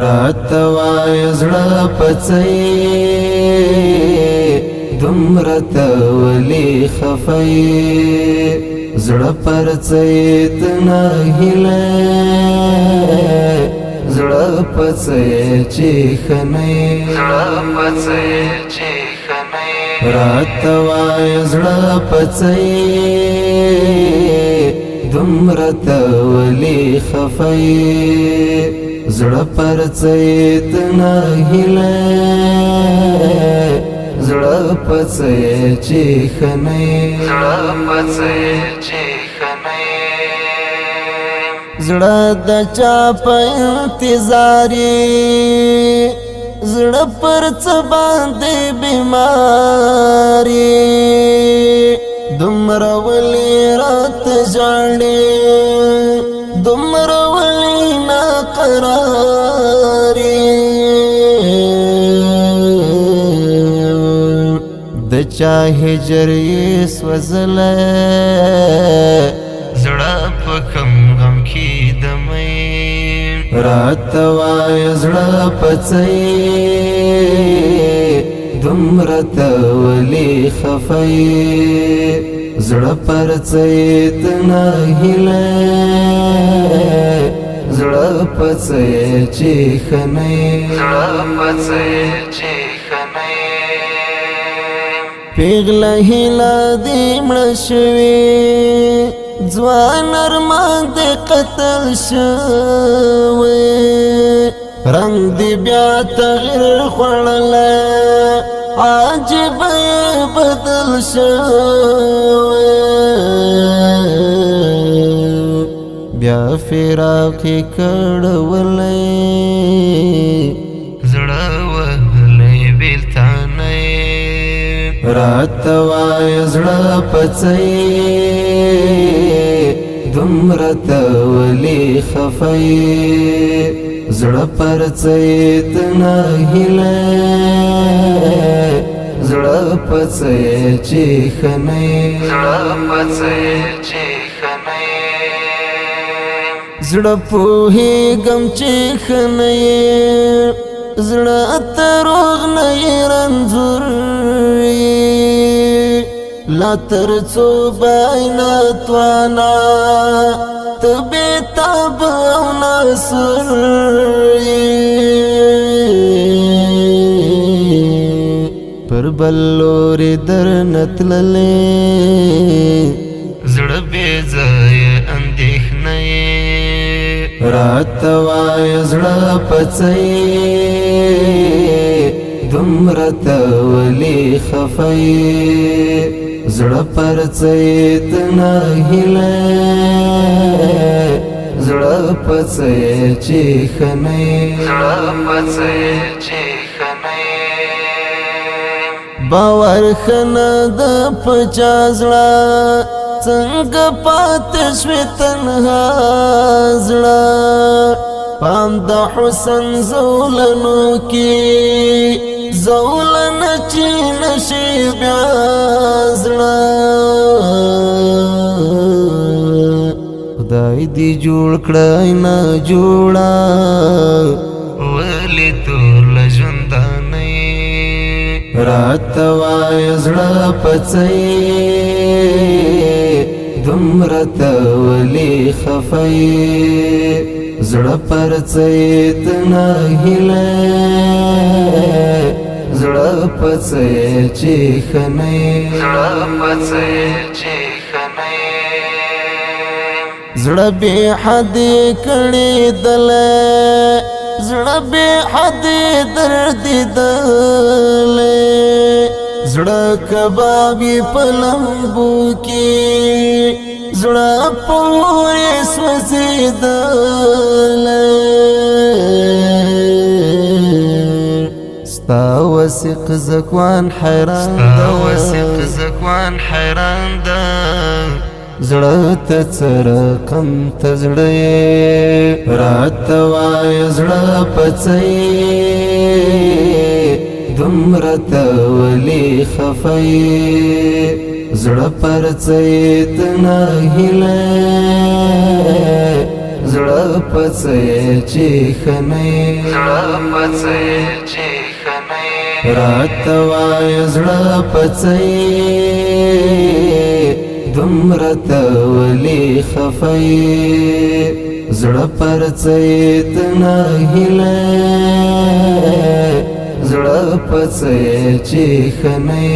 راته وایه زړه پڅوي دومره ته ولې خفه یې زړه پرڅوي ته ناهیلی زړه پڅوي چې ښه نه یې راته وایه زړه پڅوي دومره ته ولې خفه یې زړه پرڅوي ته ناهیلی زړه پڅوي چې ښه نه یې زړه د چا په انتظار یې زړه پر څه باندې بیمار یې دومره ولې راته ژاړې دومره ولې ناقرار یې د چا هجر یې سوځلی زړه په کوم غم کې دمی راته وایه زړه پڅوي دومره ته ولې خفه یې زړه پرڅوي ته ناهیلی زړه پڅوي چې ښه نه یې پیغله هیله دې مړه شوې ځوان ارمان دې قتل شوی رنګ دې بیا تغیر خوړلی عجیبه یې بدل شوی بیا فراق یې کړولی زړه وهلی بېلتانه راته وایه زړه پڅوي دومره ته ولې خفه یې زړه پرڅوي ته ناهیلی زړه پڅوي چې ښه نه یې زړه پوهېږم چې ښه نه یې زړه ته روغ نه یې رنځور لا تر څو باینات وانا ته بېتاب او ناصر پر بل لورې درنه تللی زړه بې ځایه اندېښنه یې راته وایه زړه پڅوي دومره ته ولې خفه یې زړه پرڅوي ته ناهیلی زړه پڅوي چې ښه نه یې باور ښه نه ده په چا زړه څنګه پاتې شوې تنها زړه پام د حسن زولنو کې زولنه چې نشي بیا زړه خدای دې جوړ کړی نه جوړه ولې تور له ژوندانه یې راته وایه زړه پڅوي دومره ته ولې خفه یې زړه پرڅوي ته ناهیلی زړه پڅوي چې ښه نه یې زړه بې حدې کړېدلی زړه بې حدې دردېدلی زړه کباب یې په لمبو کې زړه پورې سوځېدلی ستا وثیق زکوان حیران ده زړه ته څه رقم ته زړه یې راته وایه زړه پڅوي دومره ته ولې خفه یې زړه پرڅوي ته ناهیلی زړه پڅې چې خنې راته وایه زړه پڅې دومره ته ولې خفه یې زړه پرڅې ته نهیلې زړه پڅې چې خنې